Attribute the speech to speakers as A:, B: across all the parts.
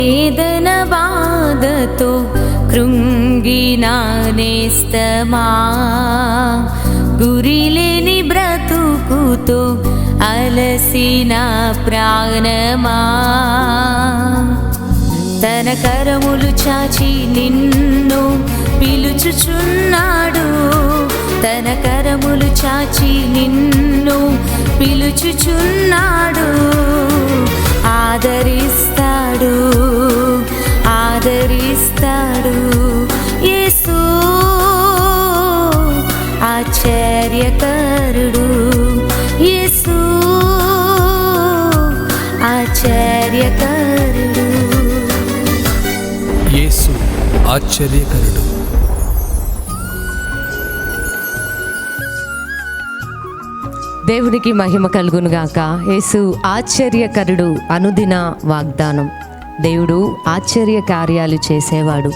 A: వేదన బాధతో కృంగిన నేస్తమా, గురిలేని బ్రతుకుతో అలసిన ప్రాణమా, తన కరములు చాచి నిన్ను పిలుచుచున్నాడు, తన కరములు చాచి నిన్ను పిలుచుచున్నాడు. ఆదరిస్తాడు, ఆదరిస్తాడు యేసు ఆశ్చర్యకరుడు, యేసు ఆశ్చర్యకరుడు,
B: యేసు ఆశ్చర్యకరుడు.
C: దేవునికి మహిమ కలుగునుగాక. యేసు ఆశ్చర్యకరుడు అనుదిన వాగ్దానం. దేవుడు ఆశ్చర్య కార్యాలు చేసేవాడు,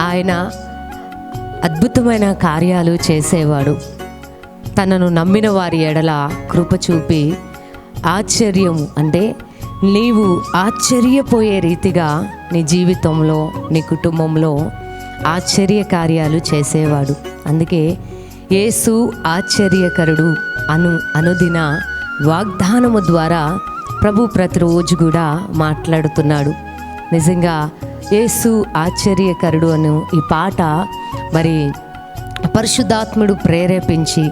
C: ఆయన అద్భుతమైన కార్యాలు చేసేవాడు. తనను నమ్మిన వారి ఎడల కృప చూపి ఆశ్చర్యము అంటే నీవు ఆశ్చర్యపోయే రీతిగా నీ జీవితంలో నీ కుటుంబంలో ఆశ్చర్య కార్యాలు చేసేవాడు. అందుకే యేసు ఆశ్చర్యకరుడు అనుదిన వాగ్దానము ద్వారా ప్రభు ప్రతిరోజు కూడా మాట్లాడుతున్నాడు. నిజంగా యేసు ఆశ్చర్యకరుడు అను ఈ పాట మరి పరిశుద్ధాత్ముడు ప్రేరేపించి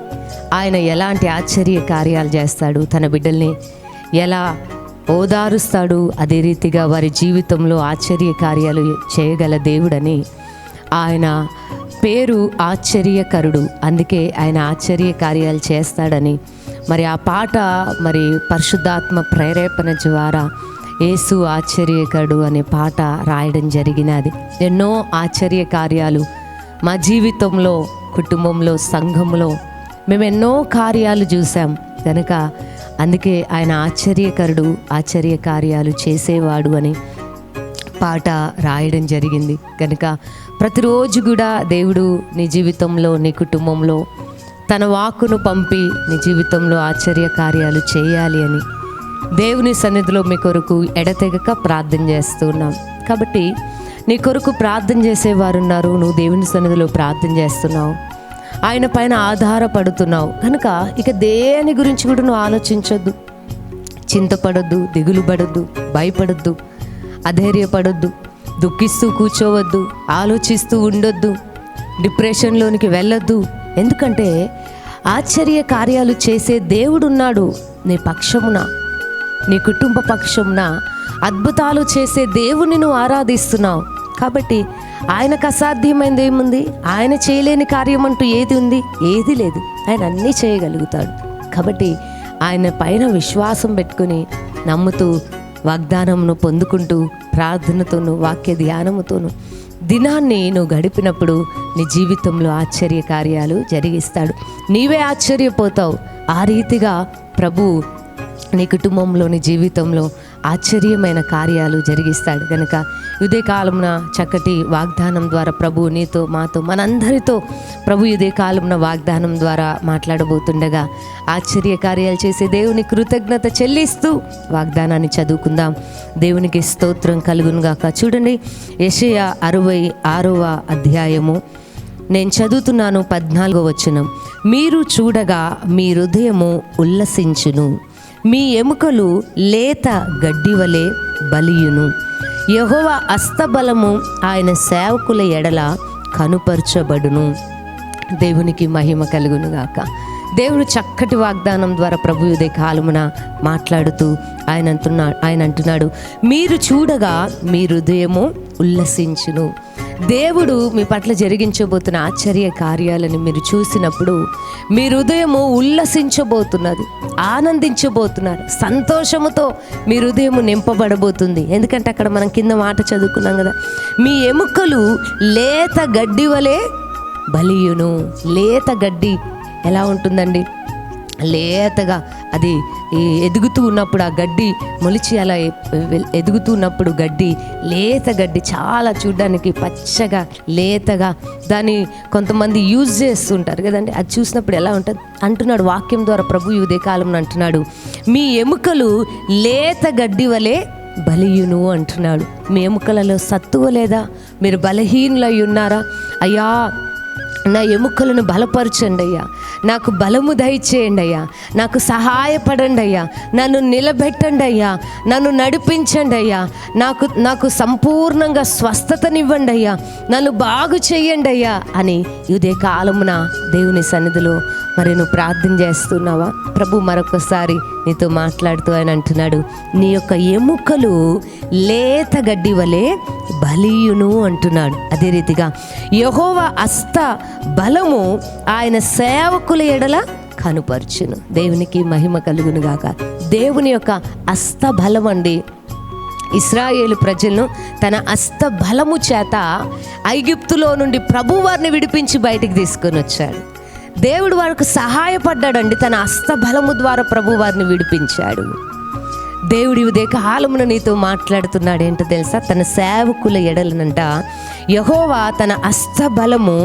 C: ఆయన ఎలాంటి ఆశ్చర్య కార్యాలు చేస్తాడు, తన బిడ్డల్ని ఎలా ఓదారుస్తాడు, అదే రీతిగా వారి జీవితంలో ఆశ్చర్య కార్యాలు చేయగల దేవుడని ఆయన పేరు ఆశ్చర్యకరుడు. అందుకే ఆయన ఆశ్చర్య కార్యాలు చేస్తాడని మరి ఆ పాట మరి పరిశుద్ధాత్మ ప్రేరేపణ ద్వారా యేసు ఆశ్చర్యకరుడు అనే పాట రాయడం జరిగినది. ఎన్నో ఆశ్చర్య కార్యాలు మా జీవితంలో, కుటుంబంలో, సంఘంలో మేము ఎన్నో కార్యాలు చూసాం కనుక అందుకే ఆయన ఆశ్చర్యకరుడు, ఆశ్చర్య కార్యాలు చేసేవాడు అని పాట రాయడం జరిగింది. కనుక ప్రతిరోజు కూడా దేవుడు నీ జీవితంలో, నీ కుటుంబంలో తన వాక్కును పంపి నీ జీవితంలో ఆశ్చర్య కార్యాలు చేయాలి అని దేవుని సన్నిధిలో మీ కొరకు ఎడతెగక ప్రార్థన చేస్తున్నాం. కాబట్టి నీ కొరకు ప్రార్థన చేసేవారు ఉన్నారు, నువ్వు దేవుని సన్నిధిలో ప్రార్థన చేస్తున్నావు, ఆయన పైన ఆధారపడుతున్నావు కనుక ఇక దేని గురించి కూడా నువ్వు ఆలోచించొద్దు, చింతపడొద్దు, దిగులు పడొద్దు, భయపడొద్దు, అధైర్యపడొద్దు, దుఃఖిస్తూ కూర్చోవద్దు, ఆలోచిస్తూ ఉండొద్దు, డిప్రెషన్లోనికి వెళ్ళొద్దు. ఎందుకంటే ఆశ్చర్య కార్యాలు చేసే దేవుడున్నాడు నీ పక్షమున, నీ కుటుంబ పక్షమున అద్భుతాలు చేసే దేవుని నువ్వు ఆరాధిస్తున్నావు. కాబట్టి ఆయనకు అసాధ్యమైనది ఏముంది? ఆయన చేయలేని కార్యం అంటూ ఏది ఉంది? ఏది లేదు. ఆయన అన్నీ చేయగలుగుతాడు. కాబట్టి ఆయన పైన విశ్వాసం పెట్టుకుని నమ్ముతూ వాగ్దానంను పొందుకుంటూ ప్రార్థనతోనూ వాక్య ధ్యానముతోనూ దినాన్ని నువ్వు గడిపినప్పుడు నీ జీవితంలో ఆశ్చర్య కార్యాలు జరిగిస్తాడు. నీవే ఆశ్చర్యపోతావు. ఆ రీతిగా ప్రభు నీ కుటుంబంలో, నీ జీవితంలో ఆశ్చర్యమైన కార్యాలు జరిగిస్తాడు. కనుక ఇదే కాలమున చక్కటి వాగ్దానం ద్వారా ప్రభు నీతో, మాతో, మనందరితో ప్రభు ఇదే కాలమున వాగ్దానం ద్వారా మాట్లాడబోతుండగా ఆశ్చర్య కార్యాలు చేసే దేవుని కృతజ్ఞత చెల్లిస్తూ వాగ్దానాన్ని చదువుకుందాం. దేవునికి స్తోత్రం కలుగునుగాక. చూడండి, యెషయా 66వ అధ్యాయము నేను చదువుతున్నాను. 14వ వచనం. మీరు చూడగా మీ హృదయము ఉల్లసించును, మీ ఎముకలు లేత గడ్డివలే బలియును. యెహోవా హస్తబలము ఆయన సేవకుల ఎడల కనుపరచబడును. దేవునికి మహిమ కలుగునుగాక. దేవుడు చక్కటి వాగ్దానం ద్వారా ప్రభు ఇదే కాలమున మాట్లాడుతూ ఆయన అంటున్నాడు, మీరు చూడగా మీ హృదయము ఉల్లసించును. దేవుడు మీ పట్ల జరిగించబోతున్న ఆశ్చర్య కార్యాలను మీరు చూసినప్పుడు మీ హృదయము ఉల్లసించబోతున్నది, ఆనందించబోతున్నారు. సంతోషముతో మీ హృదయము నింపబడబోతుంది. ఎందుకంటే అక్కడ మనం కింద మాట చదువుకున్నాం కదా, మీ ఎముకలు లేత గడ్డి వలె బలియును. లేత గడ్డి ఎలా ఉంటుందండి? లేతగా అది ఎదుగుతూ ఉన్నప్పుడు, ఆ గడ్డి మొలిచి అలా ఎదుగుతూ ఉన్నప్పుడు గడ్డి, లేత గడ్డి చాలా చూడడానికి పచ్చగా లేతగా, దాన్ని కొంతమంది యూజ్ చేస్తుంటారు కదండి. అది చూసినప్పుడు ఎలా ఉంటుంది అంటున్నాడు వాక్యం ద్వారా ప్రభు ఉదయ కాలంలో అంటున్నాడు, మీ ఎముకలు లేత గడ్డి వలె బలియును అంటున్నాడు. మీ ఎముకలలో సత్తువ లేదా? మీరు బలహీనులై ఉన్నారా? అయ్యా, నా ఎముకలను బలపరచండి అయ్యా, నాకు బలము దయచేయండి అయ్యా, నాకు సహాయపడండి అయ్యా, నన్ను నిలబెట్టండి అయ్యా, నన్ను నడిపించండి అయ్యా, నాకు సంపూర్ణంగా స్వస్థతనివ్వండి అయ్యా, నన్ను బాగు చేయండి అయ్యా అని ఇదే కాలమున దేవుని సన్నిధిలో మరి నువ్వు ప్రార్థన చేస్తున్నావా? ప్రభు మరొకసారి నీతో మాట్లాడుతూ ఆయన అంటున్నాడు, నీ యొక్క ఎముకలు లేత గడ్డి వలె బలియును అంటున్నాడు. అదే రీతిగా యెహోవా హస్త బలము ఆయన సేవకుల ఎడల కనుపరుచును. దేవునికి మహిమ కలుగును గాక. దేవుని యొక్క హస్త బలం అండి ఇశ్రాయేలు ప్రజలను తన హస్త బలము చేత ఐగుప్తులో నుండి ప్రభు వారిని విడిపించి బయటికి తీసుకొని వచ్చాడు. దేవుడు వారికి సహాయపడ్డాడండి. తన హస్త బలము ద్వారా ప్రభు వారిని విడిపించాడు. దేవుడి ఉదయ కాలమున నీతో మాట్లాడుతున్నాడు. ఏంటో తెలుసా? తన సేవకుల ఎడలనంట యెహోవా తన హస్త బలము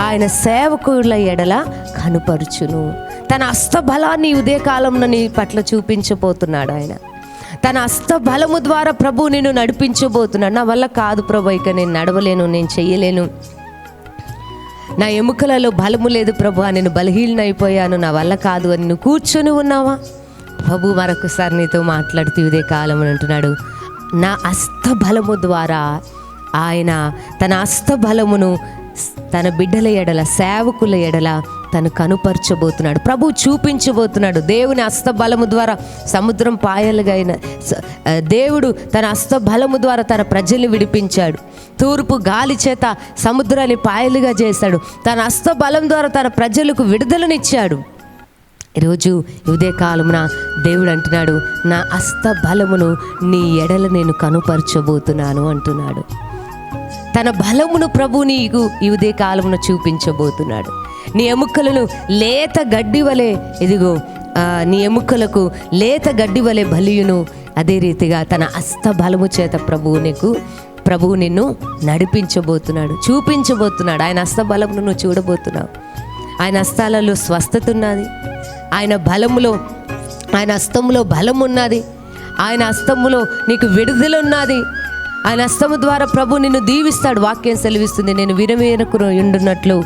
C: ఆయన సేవకుల ఎడల కనుపరుచును. తన హస్త బలాన్ని ఉదయ కాలమున నీ పట్ల చూపించబోతున్నాడు ఆయన. తన హస్త బలము ద్వారా ప్రభు నిన్ను నడిపించబోతున్నాడు. నా వల్ల కాదు ప్రభు, ఇక నేను నడవలేను, నేను చెయ్యలేను, నా ఎముకలలో బలము లేదు ప్రభు, నేను బలహీనైపోయాను, నా వల్ల కాదు అని నువ్వు కూర్చొని ఉన్నావా? ప్రభు మరొకసారి నీతో మాట్లాడుతూ ఇదే కాలం అంటున్నాడు, నా హస్త బలము ద్వారా ఆయన తన హస్త బలమును తన బిడ్డల ఎడల సేవకుల ఎడల తను కనుపరచబోతున్నాడు. ప్రభు చూపించబోతున్నాడు. దేవుని హస్త బలము ద్వారా సముద్రం పాయలుగా అయిన దేవుడు తన హస్త బలము ద్వారా తన ప్రజల్ని విడిపించాడు. తూర్పు గాలి చేత సముద్రాన్ని పాయలుగా చేశాడు. తన హస్త బలం ద్వారా తన ప్రజలకు విడుదలనిచ్చాడు. ఈరోజు ఉదయ కాలమున దేవుడు అంటున్నాడు, నా హస్త బలమును నీ ఎడల నేను కనుపరచబోతున్నాను అంటున్నాడు. తన బలమును ప్రభు నీకు ఈ ఉదయ కాలమున చూపించబోతున్నాడు. నీ ఎముకలను లేత గడ్డి వలె, ఇదిగో నీ ఎముకలకు లేత గడ్డి వలె బలియును. అదే రీతిగా తన హస్త బలము చేత ప్రభువు నిన్ను నడిపించబోతున్నాడు, చూపించబోతున్నాడు. ఆయన హస్త బలమును నువ్వు చూడబోతున్నావు. ఆయన హస్తాలలో స్వస్థత ఉన్నది. ఆయన బలములో, ఆయన హస్తములో బలం ఉన్నది. ఆయన హస్తములో నీకు విడుదల ఉన్నది. ఆయన హస్తము ద్వారా ప్రభు నిన్ను దీవిస్తాడు. వాక్యం సెలవిస్తుంది, నేను వినవేనకు ఉండున్నట్లు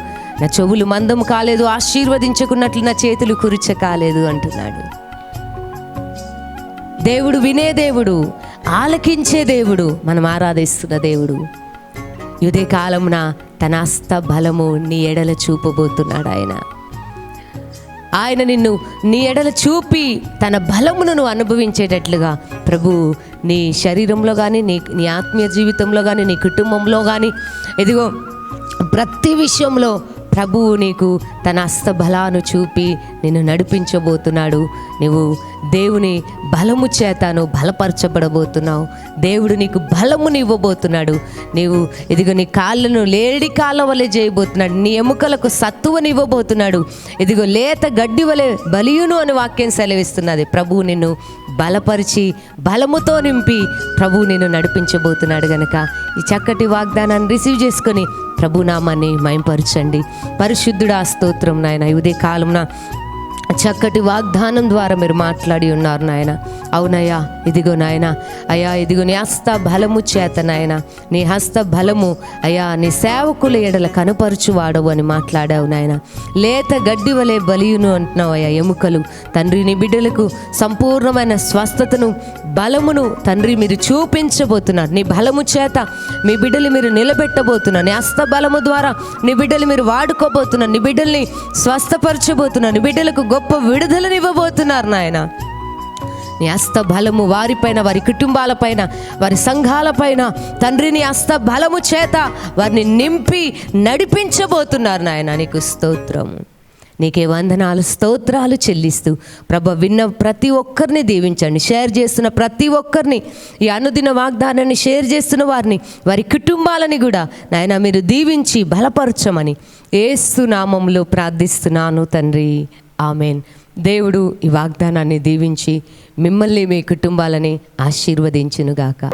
C: నా చెవులు మందము కాలేదు, ఆశీర్వదించుకున్నట్లు నా చేతులు కురిచ కాలేదు అంటున్నాడు. దేవుడు వినే దేవుడు, ఆలకించే దేవుడు, మనం ఆరాధిస్తున్న దేవుడు. ఇదే కాలమున తన హస్త బలము నీ ఎడల చూపబోతున్నాడు. ఆయన నిన్ను నీ ఎడల చూపి తన బలమును నువ్వు అనుభవించేటట్లుగా ప్రభు నీ శరీరంలో కానీ, నీ ఆత్మీయ జీవితంలో కానీ, నీ కుటుంబంలో కానీ, ఇదిగో ప్రతి విషయంలో ప్రభువు నీకు తన హస్త బలాన్ని చూపి నిన్ను నడిపించబోతున్నాడు. నువ్వు దేవుని బలము చేత నువ్వు బలపరచబడబోతున్నావు. దేవుడు నీకు బలముని ఇవ్వబోతున్నాడు. నీవు ఇదిగో నీ కాళ్ళను లేడి కాళ్ళ వలె చేయబోతున్నాడు. నీ ఎముకలకు సత్తువని ఇవ్వబోతున్నాడు. ఇదిగో లేత గడ్డి వలె బలియును అని వాక్యం సెలవిస్తున్నది. ప్రభువు నిన్ను బలపరిచి బలముతో నింపి ప్రభువు నిన్ను నడిపించబోతున్నాడు. గనక ఈ చక్కటి వాగ్దానాన్ని రిసీవ్ చేసుకొని ప్రభు నామాన్ని మహింపరచండి. పరిశుద్ధుడా స్తోత్రం నాయన. ఇదే కాలంన చక్కటి వాగ్దానం ద్వారా మీరు మాట్లాడి ఉన్నారు నాయన. అవునయ్యా, ఇదిగో నాయన, అయ్యా ఇదిగో నీ హస్త బలము చేత నాయన, నీ హస్త బలము అయ్యా నీ సేవకుల ఎడల కనుపరుచువాడవు అని మాట్లాడావు నాయన. లేత గడ్డి వలె బలియును అంటున్నావు అయ్యా ఎముకలు. తండ్రి, నీ బిడ్డలకు సంపూర్ణమైన స్వస్థతను బలమును తండ్రి మీరు చూపించబోతున్నారు. నీ బలము చేత మీ బిడ్డలు మీరు నిలబెట్టబోతున్నారు. నీ హస్త బలము ద్వారా నీ బిడ్డలు మీరు వాడుకోబోతున్నారు. నీ బిడ్డల్ని స్వస్థపరచబోతున్నారు. నీ బిడ్డలకు గొప్ప విడుదలనివ్వబోతున్నారు నాయన. నీ హస్త బలము వారిపైన, వారి కుటుంబాలపైన, వారి సంఘాలపైన తండ్రి నీ హస్త బలము చేత వారిని నింపి నడిపించబోతున్నారు నాయన. నీకు స్తోత్రం, నీకే వందనాలు, స్తోత్రాలు చెల్లిస్తూ ప్రభు విన్న ప్రతి ఒక్కరిని దీవించండి. షేర్ చేస్తున్న ప్రతి ఒక్కరిని, ఈ అనుదిన వాగ్దానాన్ని షేర్ చేస్తున్న వారిని, వారి కుటుంబాలని కూడా నాయన మీరు దీవించి బలపరచమని యేసు నామములో ప్రార్థిస్తున్నాను తండ్రి, ఆమెన్. దేవుడు ఈ వాగ్దానాన్ని దీవించి మిమ్మల్ని మీ కుటుంబాలని ఆశీర్వదించునుగాక.